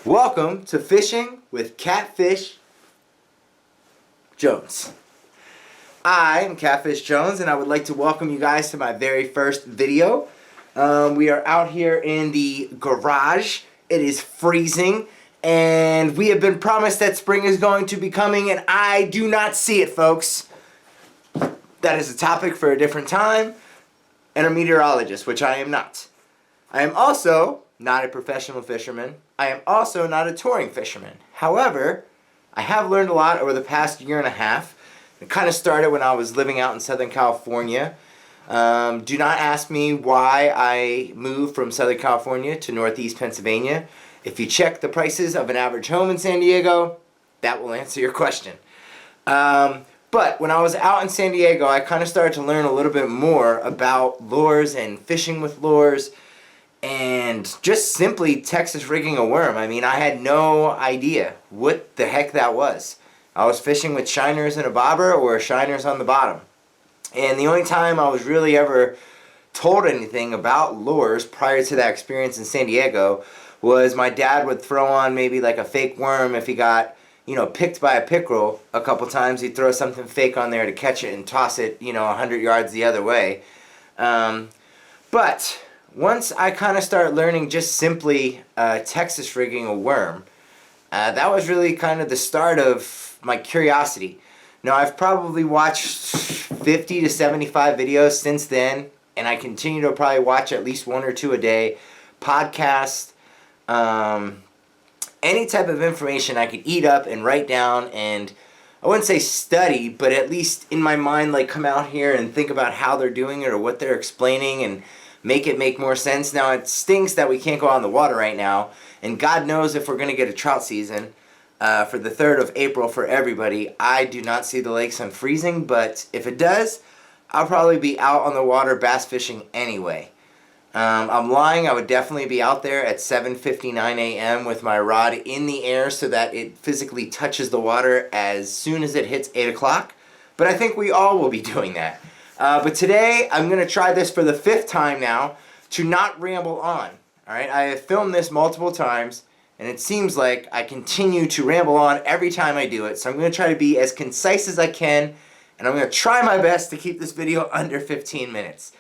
Welcome to Fishing with Catfish Jones. I am Catfish Jones, and I would like to welcome you guys to my very first video. We are out here in the garage. It is freezing, and we have been promised that spring is going to be coming, and I do not see it, folks. That is a topic for a different time, and a meteorologist, which I am not. I am also not a professional fisherman. I am also not a touring fisherman. However, I have learned a lot over the past year and a half. It kind of started when I was living out in Southern California. Do not ask me why I moved from Southern California to Northeast Pennsylvania. If you check the prices of an average home in San Diego, that will answer your question. But when I was out in San Diego, I kind of started to learn a little bit more about lures and fishing with lures, and just simply Texas rigging a worm. I mean, I had no idea what the heck that was. I was fishing with shiners and a bobber or shiners on the bottom. And the only time I was really ever told anything about lures prior to that experience in San Diego was my dad would throw on maybe like a fake worm if he got, picked by a pickerel a couple times. He'd throw something fake on there to catch it and toss it, 100 yards the other way. But once I kind of started learning just simply Texas rigging a worm, that was really kind of the start of my curiosity. Now, I've probably watched 50 to 75 videos since then, and I continue to probably watch at least one or two a day, podcasts, any type of information I could eat up and write down, and I wouldn't say study, but at least in my mind, like, come out here and think about how they're doing it or what they're explaining and make it make more sense. Now, it stinks that we can't go out in the water right now, and God knows if we're going to get a trout season for the 3rd of April for everybody. I do not see the lakes unfreezing, but if it does, I'll probably be out on the water bass fishing anyway. I'm lying. I would definitely be out there at 7:59 a.m. with my rod in the air so that it physically touches the water as soon as it hits 8 o'clock, but I think we all will be doing that. But today, I'm going to try this for the 5th time now to not ramble on. Alright, I have filmed this multiple times, and it seems like I continue to ramble on every time I do it. So I'm going to try to be as concise as I can, and I'm going to try my best to keep this video under 15 minutes.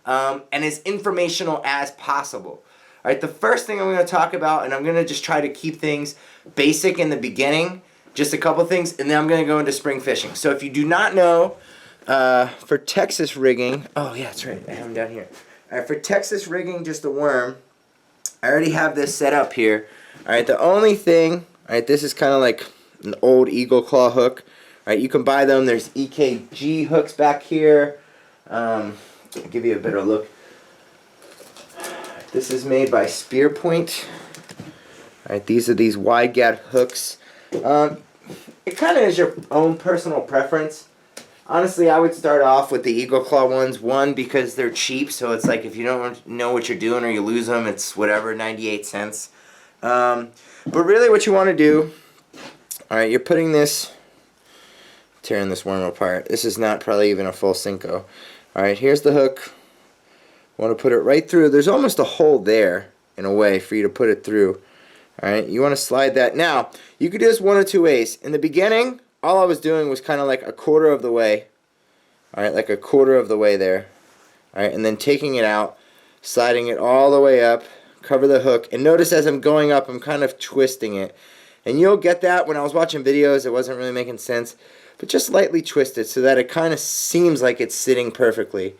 And as informational as possible. Alright, the first thing I'm going to talk about, and I'm going to just try to keep things basic in the beginning, just a couple things, and then I'm going to go into spring fishing. So if you do not know, for Texas rigging, oh yeah, that's right, I have them down here. Alright, for Texas rigging just a worm, I already have this set up here. Alright, the only thing, alright, this is kind of like an old eagle claw hook. Alright, you can buy them. There's EKG hooks back here. I'll give you a better look. This is made by Spear Point. Alright, these are these wide gap hooks. It kind of is your own personal preference. Honestly, I would start off with the Eagle Claw ones. One, because they're cheap, so it's like if you don't know what you're doing or you lose them, it's whatever, 98 cents. But really what you want to do, alright, you're putting this, tearing this worm apart. This is not probably even a full Cinco. Alright, here's the hook. Want to put it right through. There's almost a hole there, in a way, for you to put it through. Alright, you want to slide that. Now, you could do this one of two ways. In the beginning, all I was doing was kind of like a quarter of the way. Alright, like a quarter of the way there. Alright, and then taking it out, sliding it all the way up, cover the hook, and notice as I'm going up, I'm kind of twisting it. And you'll get that when I was watching videos, it wasn't really making sense, but just lightly twist it so that it kind of seems like it's sitting perfectly.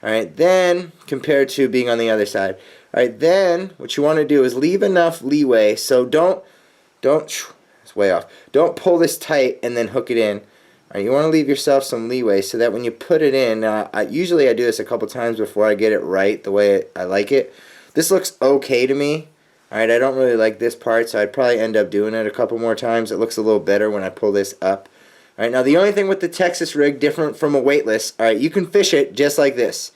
Alright, then, compared to being on the other side. Alright, then, what you want to do is leave enough leeway, so don't, it's way off. Don't pull this tight and then hook it in. Alright, you want to leave yourself some leeway so that when you put it in, usually I do this a couple times before I get it right the way I like it. This looks okay to me. Alright, I don't really like this part, so I'd probably end up doing it a couple more times. It looks a little better when I pull this up. Alright, now the only thing with the Texas rig different from a weightless, alright, you can fish it just like this.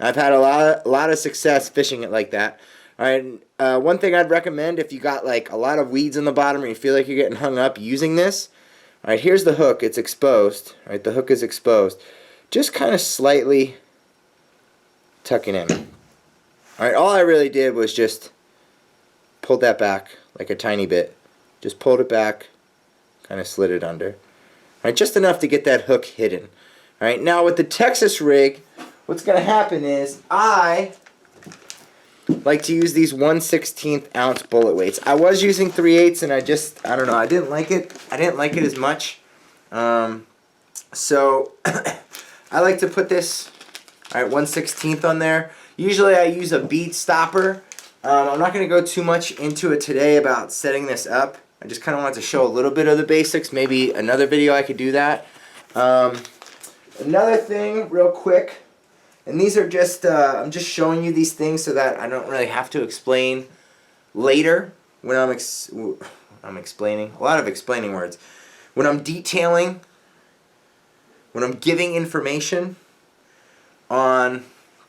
I've had a lot of success fishing it like that. Alright, one thing I'd recommend if you got like a lot of weeds in the bottom or you feel like you're getting hung up using this, alright, here's the hook, it's exposed. Alright, the hook is exposed. Just kind of slightly tuck it in. Alright, all I really did was just pull that back like a tiny bit. Just pulled it back, kind of slid it under. Alright, just enough to get that hook hidden. Alright, now with the Texas rig, what's going to happen is I like to use these 1/16 ounce bullet weights. I was using 3/8 and I don't know, I didn't like it. I didn't like it as much. So I like to put this, alright, 1/16 on there. Usually I use a bead stopper. I'm not going to go too much into it today about setting this up. I just kind of wanted to show a little bit of the basics. Maybe another video I could do that. Another thing, real quick, and these are just, I'm just showing you these things so that I don't really have to explain later when I'm explaining. A lot of explaining words. When I'm detailing, when I'm giving information on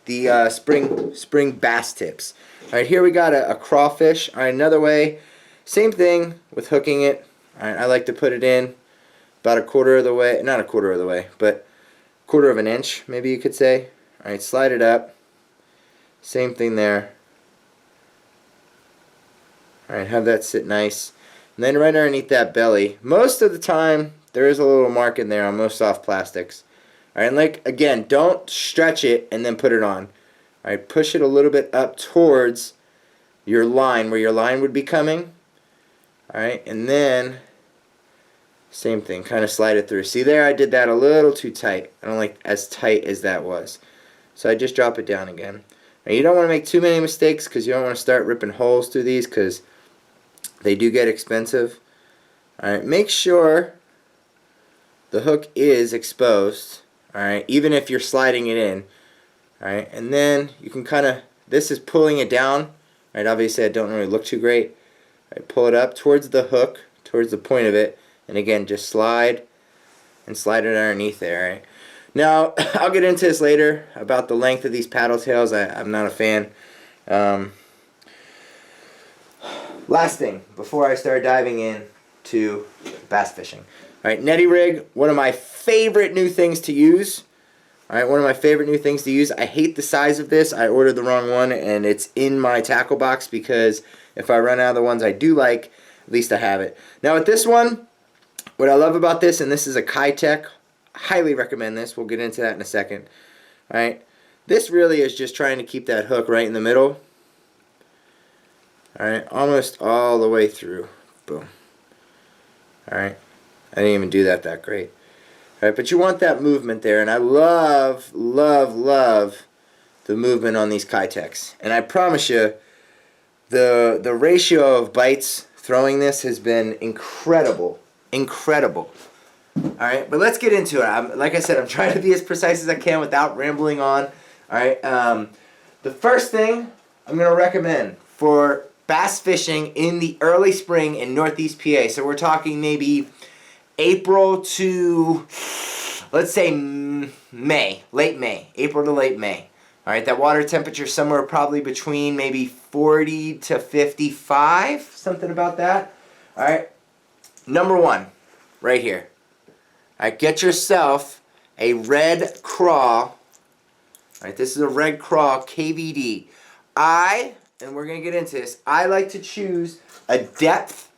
the spring bass tips. Alright, here we got a crawfish. Alright, another way. Same thing with hooking it. Alright, I like to put it in about a quarter of the way. Not a quarter of the way, but quarter of an inch, maybe you could say. Alright, slide it up. Same thing there. Alright, have that sit nice. And then right underneath that belly, most of the time there is a little mark in there on most soft plastics. Alright, and like, again, don't stretch it and then put it on. Alright, push it a little bit up towards your line, where your line would be coming. Alright, and then same thing, kind of slide it through. See there, I did that a little too tight. I don't like as tight as that was. So I just drop it down again. Now you don't want to make too many mistakes because you don't want to start ripping holes through these because they do get expensive. Alright, make sure the hook is exposed. Alright, even if you're sliding it in. Alright, and then you can kind of, this is pulling it down. Alright, obviously I don't really look too great. Alright, pull it up towards the hook, towards the point of it, and again just slide and slide it underneath there. Right? Now, I'll get into this later about the length of these paddle tails. I'm not a fan. Last thing, before I start diving in to bass fishing. Alright, netty rig, one of my favorite new things to use. Alright, one of my favorite new things to use. I hate the size of this. I ordered the wrong one and it's in my tackle box because if I run out of the ones I do like, at least I have it. Now with this one, what I love about this, and this is a Kitech, highly recommend this. We'll get into that in a second. Alright, this really is just trying to keep that hook right in the middle. Alright, almost all the way through. Boom. Alright, I didn't even do that great. Alright, but you want that movement there, and I love, love, love the movement on these Kitechs. And I promise you, the ratio of bites throwing this has been incredible. Incredible. Alright, but let's get into it. Like I said, I'm trying to be as precise as I can without rambling on. Alright, the first thing I'm going to recommend for bass fishing in the early spring in Northeast PA, so we're talking maybe April to, let's say, May, late May, April to late May. Alright, that water temperature somewhere probably between maybe 40 to 55, something about that. Alright, number one, right here. Alright, get yourself a red craw. Alright, this is a red craw KVD. And we're going to get into this, I like to choose a depth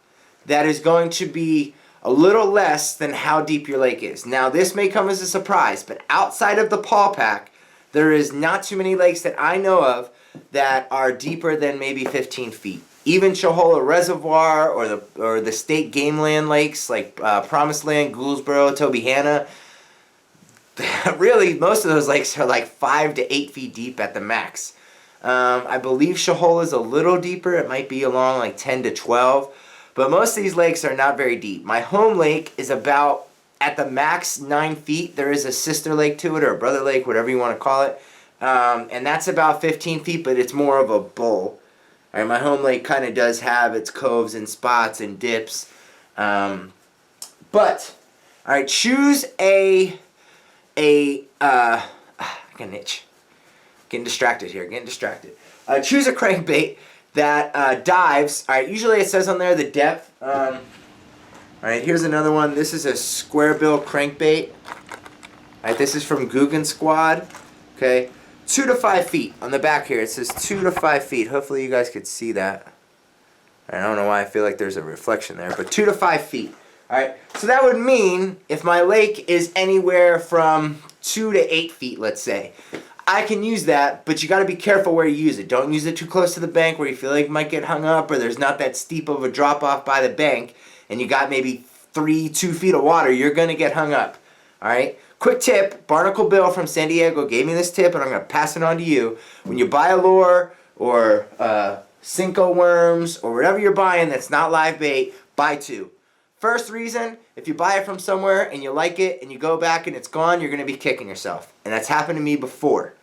that is going to be a little less than how deep your lake is. Now, this may come as a surprise, but outside of the Paw Pack, there is not too many lakes that I know of that are deeper than maybe 15 feet. Even Chohola Reservoir or the state game land lakes like Promised Land, Gouldsboro, Tobyhanna, really most of those lakes are like 5 to 8 feet deep at the max. I believe Chohola is a little deeper. It might be along like 10 to 12. But most of these lakes are not very deep. My home lake is about, at the max, 9 feet. There is a sister lake to it, or a brother lake, whatever you want to call it. And that's about 15 feet, but it's more of a bowl. All right, my home lake kind of does have its coves and spots and dips. But, all right, choose a I got an itch. Getting distracted here, choose a crankbait that dives. Alright, usually it says on there the depth. Alright, here's another one. This is a square bill crankbait. Alright, this is from Guggen Squad. Okay, 2 to 5 feet on the back here. It says 2 to 5 feet. Hopefully you guys could see that. I don't know why I feel like there's a reflection there, but 2 to 5 feet. Alright, so that would mean if my lake is anywhere from 2 to 8 feet, let's say, I can use that, but you got to be careful where you use it. Don't use it too close to the bank where you feel like you might get hung up, or there's not that steep of a drop off by the bank, and you got maybe 2 feet of water, you're going to get hung up. Alright, quick tip, Barnacle Bill from San Diego gave me this tip, and I'm going to pass it on to you. When you buy a lure, or Cinco worms, or whatever you're buying that's not live bait, buy 2. First reason, if you buy it from somewhere and you like it and you go back and it's gone, you're going to be kicking yourself. And that's happened to me before.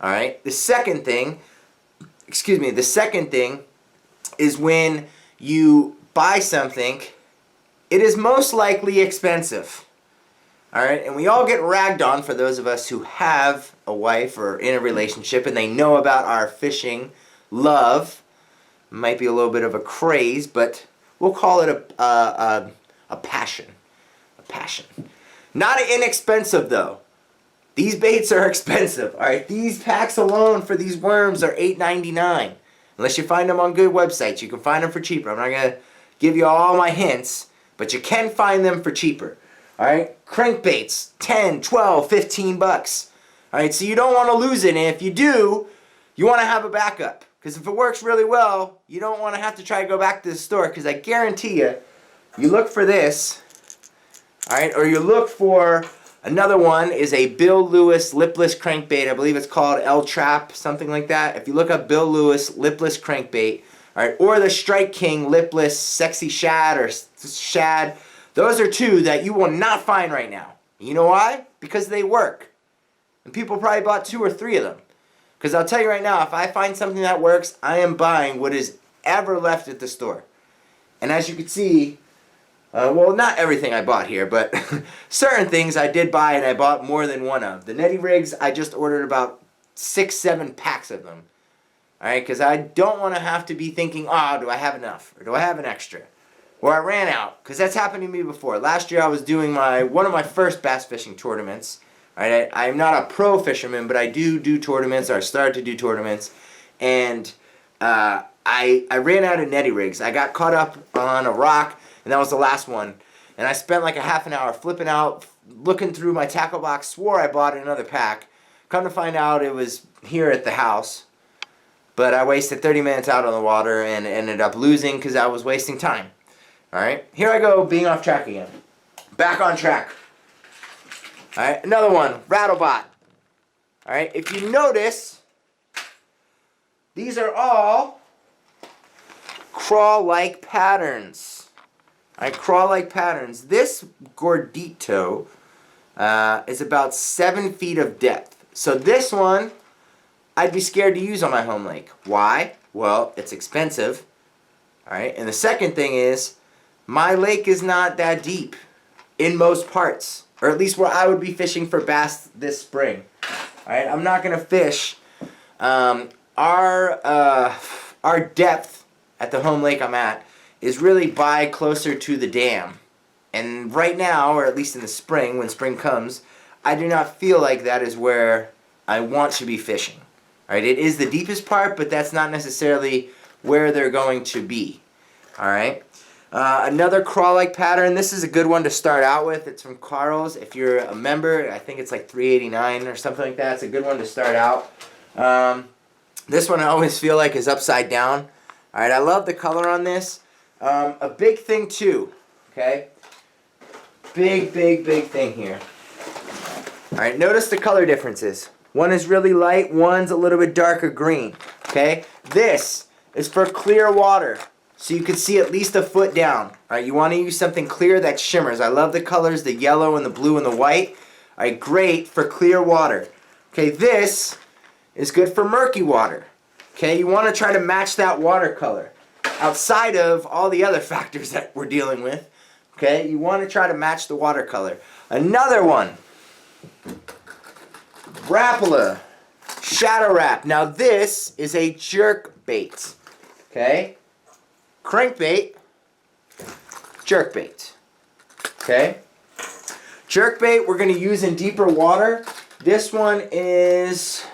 Alright? The second thing is when you buy something, it is most likely expensive. Alright? And we all get ragged on, for those of us who have a wife or in a relationship and they know about our fishing love. Might be a little bit of a craze, but we'll call it a passion. A passion. Not inexpensive, though. These baits are expensive. Alright, these packs alone for these worms are $8.99. Unless you find them on good websites. You can find them for cheaper. I'm not going to give you all my hints, but you can find them for cheaper. Alright, crankbaits, 10, 12, 15 bucks. Alright, so you don't want to lose it, and if you do, you want to have a backup. Because if it works really well, you don't want to have to try to go back to the store. Because I guarantee you, you look for this, alright, or you look for another one is a Bill Lewis lipless crankbait. I believe it's called L-Trap, something like that. If you look up Bill Lewis lipless crankbait, alright, or the Strike King lipless sexy shad or shad, those are 2 that you will not find right now. You know why? Because they work. And people probably bought 2 or 3 of them. Because I'll tell you right now, if I find something that works, I am buying what is ever left at the store. And as you can see, well, not everything I bought here, but certain things I did buy and I bought more than one of. The netty rigs, I just ordered about 6, 7 packs of them. Alright, because I don't want to have to be thinking, oh, do I have enough? Or do I have an extra? Or I ran out. Because that's happened to me before. Last year I was doing one of my first bass fishing tournaments. Right, I'm not a pro fisherman, but I do tournaments, or I started to do tournaments, and I ran out of netty rigs. I got caught up on a rock, and that was the last one. And I spent like a half an hour flipping out, looking through my tackle box, swore I bought another pack. Come to find out it was here at the house, but I wasted 30 minutes out on the water and ended up losing because I was wasting time. Alright, here I go, being off track again. Back on track. Alright, another one, Rattlebot. Alright, if you notice, these are all crawl-like patterns. Alright, crawl-like patterns. This Gordito is about 7 feet of depth. So this one, I'd be scared to use on my home lake. Why? Well, it's expensive. Alright, and the second thing is, my lake is not that deep in most parts. Or at least where I would be fishing for bass this spring. Alright, I'm not going to fish. Our depth at the home lake I'm at is really by closer to the dam. And right now, or at least in the spring, when spring comes, I do not feel like that is where I want to be fishing. Alright, it is the deepest part, but that's not necessarily where they're going to be. Alright. Another crawl-like pattern. This is a good one to start out with. It's from Carl's. If you're a member, I think it's like $3.89 or something like that. It's a good one to start out. This one I always feel like is upside down. Alright, I love the color on this. A big thing too, okay? Big thing here. Alright, notice the color differences. One is really light, one's a little bit darker green, okay? This is for clear water. So you can see at least a foot down. Alright, you want to use something clear that shimmers. I love the colors, the yellow and the blue and the white. Alright, great for clear water. Okay, this is good for murky water. Okay, you want to try to match that watercolor. Outside of all the other factors that we're dealing with. Okay, you want to try to match the watercolor. Another one. Rapala. Shadow Wrap. Now this is a jerk bait. Okay? Crankbait, jerkbait. Okay? Jerkbait we're going to use in deeper water. This one is,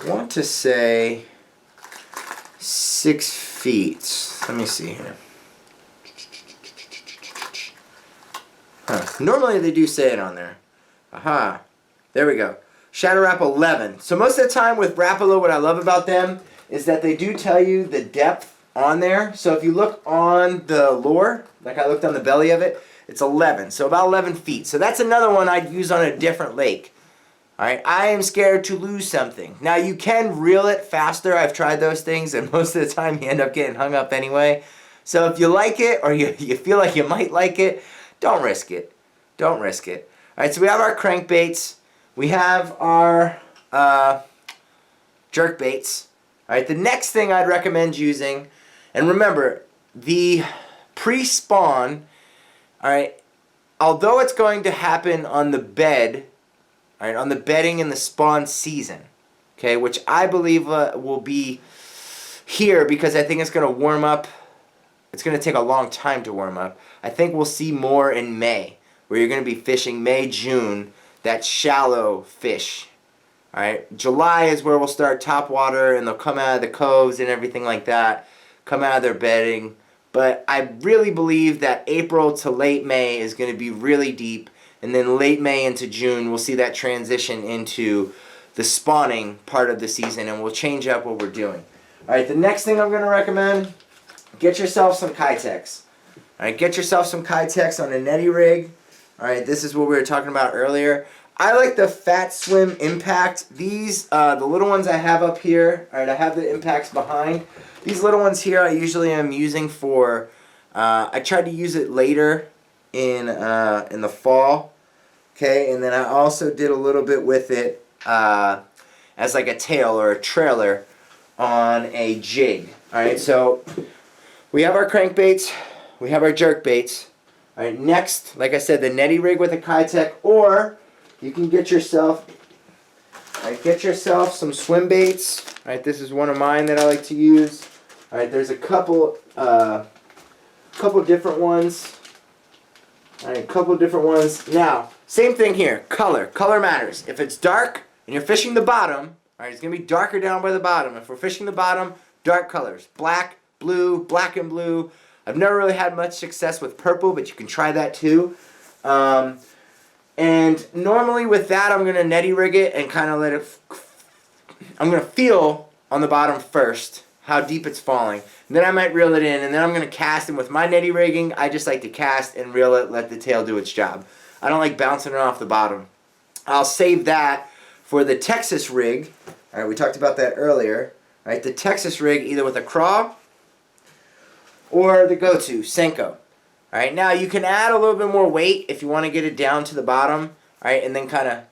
I want to say 6 feet. Let me see here. Huh. Normally they do say it on there. Aha. There we go. Shadow Wrap 11. So most of the time with Rapala, what I love about them is that they do tell you the depth on there. So if you look on the lure, like I looked on the belly of it, it's 11. So about 11 feet. So that's another one I'd use on a different lake. Alright, I am scared to lose something. Now you can reel it faster. I've tried those things, and most of the time you end up getting hung up anyway. So if you like it, or you feel like you might like it, don't risk it. Don't risk it. Alright, so we have our crankbaits. We have our jerkbaits. Alright, the next thing I'd recommend using, and remember, the pre-spawn, alright, although it's going to happen on the bed, alright, on the bedding in the spawn season, okay, which I believe will be here because I think it's going to warm up. It's going to take a long time to warm up. I think we'll see more in May, where you're going to be fishing May, June, that shallow fish. Alright, July is where we'll start top water, and they'll come out of the coves and everything like that, come out of their bedding. But I really believe that April to late May is going to be really deep, and then late May into June we'll see that transition into the spawning part of the season, and we'll change up what we're doing. Alright, the next thing I'm going to recommend, get yourself some Kitex. Alright, get yourself some Kitex on a netty rig. Alright, this is what we were talking about earlier. I like the Fat Swim Impact. These, the little ones I have up here, alright, I have the impacts behind. These little ones here I usually am using for, I tried to use it later in the fall, okay, and then I also did a little bit with it as like a tail or a trailer on a jig. Alright, so we have our crankbaits, we have our jerkbaits. Alright, next, like I said, the netty rig with a Kitex, or you can get yourself, some swim baits. Alright, this is one of mine that I like to use. Alright, there's a couple different ones. Alright, couple different ones. Now, same thing here. Color. Color matters. If it's dark and you're fishing the bottom, alright, it's going to be darker down by the bottom. If we're fishing the bottom, dark colors. Black, blue, black and blue. I've never really had much success with purple, but you can try that too. And normally with that, I'm going to netty rig it and kind of let it, I'm going to feel on the bottom first how deep it's falling. And then I might reel it in, and then I'm going to cast. And with my netty rigging, I just like to cast and reel it, let the tail do its job. I don't like bouncing it off the bottom. I'll save that for the Texas rig. All right, we talked about that earlier. All right, the Texas rig, either with a craw or the go-to, Senko. Alright, now you can add a little bit more weight if you want to get it down to the bottom. Alright, and then kind of,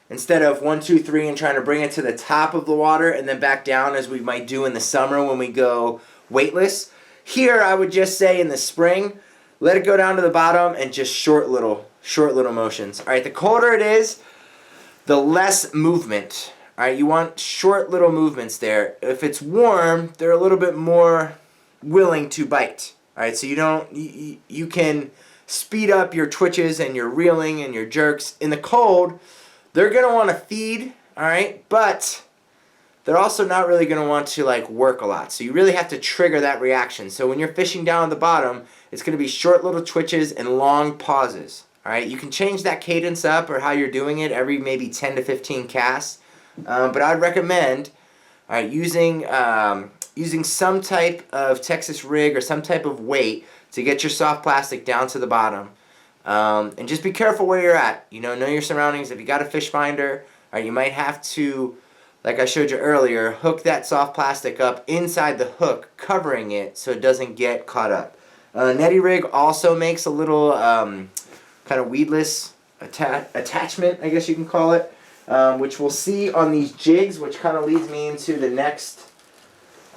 instead of 1, 2, 3 and trying to bring it to the top of the water and then back down as we might do in the summer when we go weightless. Here I would just say in the spring, let it go down to the bottom and just short little motions. Alright, the colder it is, the less movement. Alright, you want short little movements there. If it's warm, they're a little bit more willing to bite. Alright, so you can speed up your twitches and your reeling and your jerks. In the cold, they're going to want to feed, alright, but they're also not really going to want to like work a lot. So you really have to trigger that reaction. So when you're fishing down at the bottom, it's going to be short little twitches and long pauses. Alright, you can change that cadence up or how you're doing it every maybe 10 to 15 casts. But I'd recommend using some type of Texas rig or some type of weight to get your soft plastic down to the bottom. And just be careful where you're at. Know your surroundings. If you got a fish finder, you might have to, like I showed you earlier, hook that soft plastic up inside the hook, covering it so it doesn't get caught up. Netty rig also makes a little kind of weedless attachment, I guess you can call it, which we'll see on these jigs, which kind of leads me into the next.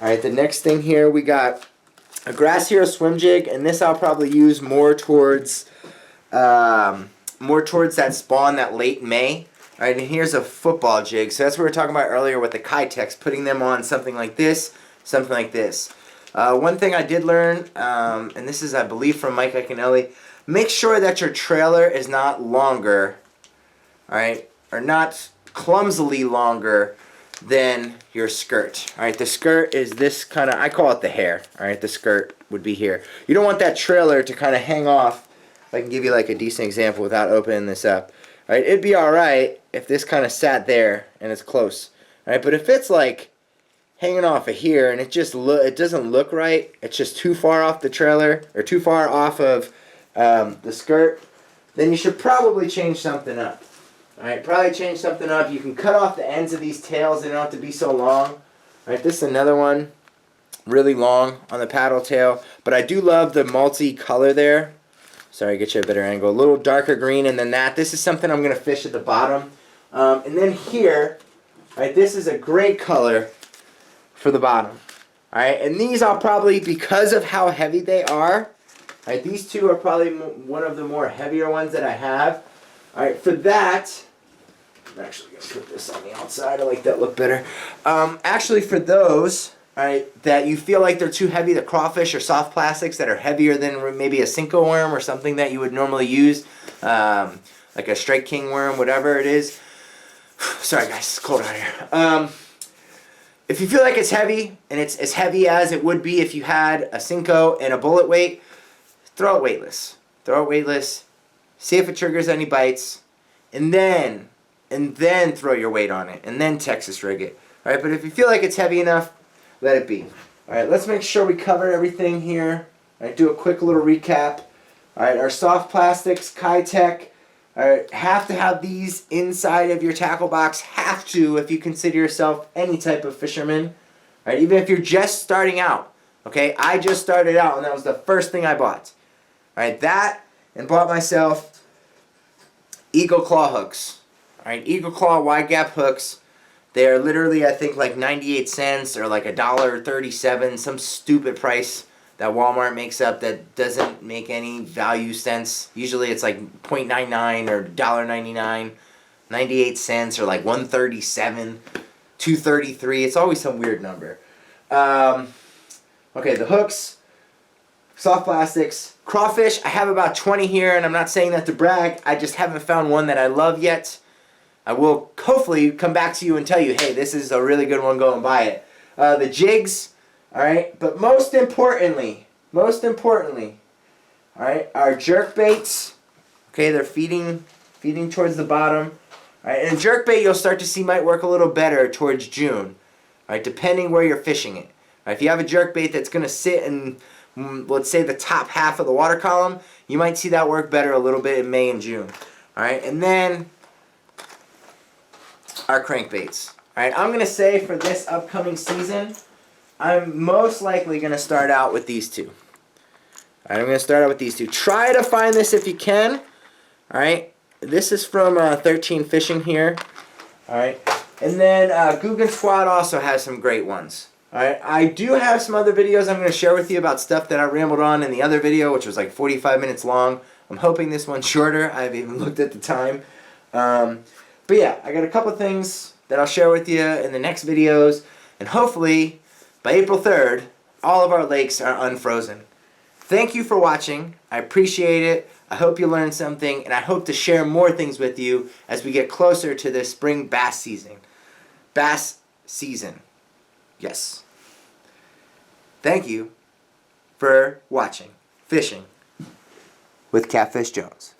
Alright, the next thing here, we got a Grass Hero swim jig, and this I'll probably use more towards that spawn, that late May. Alright, and here's a football jig. So that's what we were talking about earlier with the Kitex, putting them on something like this, something like this. One thing I did learn, and this is I believe from Mike Iaconelli, make sure that your trailer is not longer, alright, or not clumsily longer than your skirt. All right, the skirt is this kind of, I call it the hair. All right, the skirt would be here. You don't want that trailer to kind of hang off. If I can give you like a decent example without opening this up. All right, it'd be all right if this kind of sat there and it's close. All right, but if it's like hanging off of here and it doesn't look right, it's just too far off the trailer or too far off of the skirt, then you should probably change something up. Alright, probably change something up. You can cut off the ends of these tails. They don't have to be so long. Alright, this is another one. Really long on the paddle tail. But I do love the multi-color there. Sorry, get you a better angle. A little darker green, and then that. This is something I'm going to fish at the bottom. And then here, alright, this is a great color for the bottom. Alright, and these I'll probably, because of how heavy they are, alright, these two are probably one of the more heavier ones that I have. Alright, for that, I'm actually going to put this on the outside. I like that look better. Actually, for those, alright, that you feel like they're too heavy, the crawfish or soft plastics that are heavier than maybe a Cinco worm or something that you would normally use, like a strike king worm, whatever it is. Sorry guys, it's cold out here. If you feel like it's heavy, and it's as heavy as it would be if you had a Cinco and a bullet weight, throw it weightless. Throw it weightless. See if it triggers any bites, and then throw your weight on it, and then Texas rig it. All right, but if you feel like it's heavy enough, let it be. All right, let's make sure we cover everything here. All right, do a quick little recap. All right, our soft plastics, Kitech, all right, have to have these inside of your tackle box. Have to, if you consider yourself any type of fisherman. All right, even if you're just starting out. Okay, I just started out, and that was the first thing I bought. All right, that, and bought myself Eagle Claw hooks. Alright, Eagle Claw wide gap hooks. They are literally, I think, like 98 cents or like $1.37, some stupid price that Walmart makes up that doesn't make any value sense. Usually it's like $0.99 or $1.99, 98 cents or like $1.37, $2.33. It's always some weird number. Okay, the hooks, soft plastics, crawfish. I have about 20 here, and I'm not saying that to brag. I just haven't found one that I love yet. I will hopefully come back to you and tell you, hey, this is a really good one, go and buy it. The jigs, alright, but most importantly, alright, our jerk baits. Okay, they're feeding towards the bottom. Alright, and jerk bait you'll start to see might work a little better towards June. Alright, depending where you're fishing it. Alright, if you have a jerk bait that's going to sit in, let's say, the top half of the water column, you might see that work better a little bit in May and June. Alright, and then our crankbaits. Alright, I'm going to say for this upcoming season, I'm most likely going to start out with these two. Alright, I'm going to start out with these two. Try to find this if you can. Alright, this is from 13 Fishing here. Alright, and then Guggen Squad also has some great ones. Alright, I do have some other videos I'm going to share with you about stuff that I rambled on in the other video, which was like 45 minutes long. I'm hoping this one's shorter. I haven't even looked at the time. But yeah, I got a couple things that I'll share with you in the next videos. And hopefully, by April 3rd, all of our lakes are unfrozen. Thank you for watching. I appreciate it. I hope you learned something. And I hope to share more things with you as we get closer to the spring bass season. Bass season. Yes. Thank you for watching Fishing with Catfish Jones.